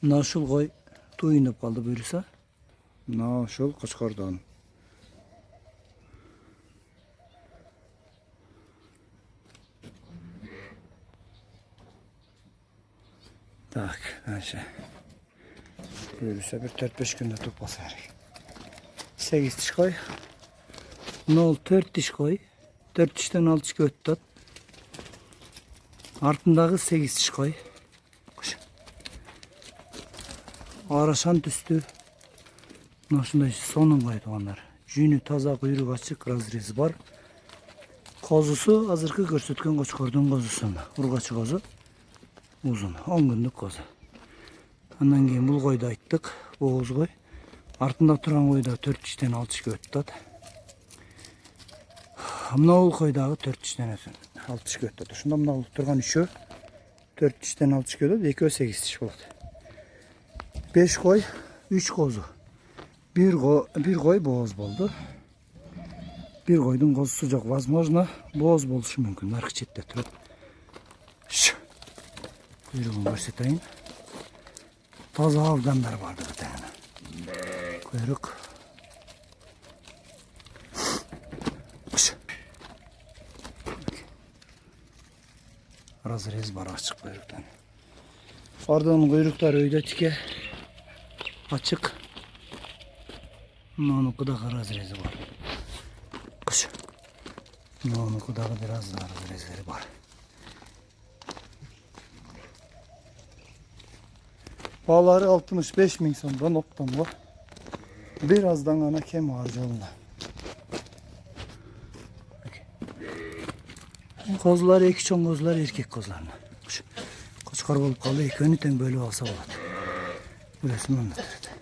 Naşıl koy tuyunup kaldı buyursa. Naşıl Kaçkar'dan. Tak, neyse. Buyursa bir 4-5 günde toplasaydık. 8 diş koy. Ne oldu? 4 diş koy. 4 dişten 6 diş götürdü. Ardındağı 8 diş koy. Araşan düştü. Nasıl sonun koydu onlar. Jünü taza kuyruk açık razrezi var. Kozusu hazırkı görsütken koçkordun kozusu. Urgaçı kozu. Uzun. 10 günlük kozu. Ondan keyin bul koydu ayttık. Boğuz koy. Артында тұрған қойда 4 тіштен 6 тішке өтті. Мына ол қойдағы 4 тіштен 6 тішке өтті. Шында мына тұрған үші 4 тіштен 6 тішке өтті. Екеуі 8 тіш болды. 5 қой, 3 қозы. Bir қой боз болды. Bir қойдың қозысы жоқ. Возможно, боз болушы мүмкін. Арқы шетте тұрып. Құйрығын көрсетейін. Таза аудандар барды bir tane. Kuyruk. Razrez var açık kuyruktan. Arda'nın kuyrukları öyle tike açık. Onun kudağı razrezi var. Kış. Onun kudağı biraz daha razrezleri var. Bağları 65.000 sonunda noktam var. Birazdan ana kem harcalına. Kozlar iki çoğun kozlar erkek kozlarına. Koçkar bolup kaldı. İki önüten böyle olsa olur. Burasını anlatırdı.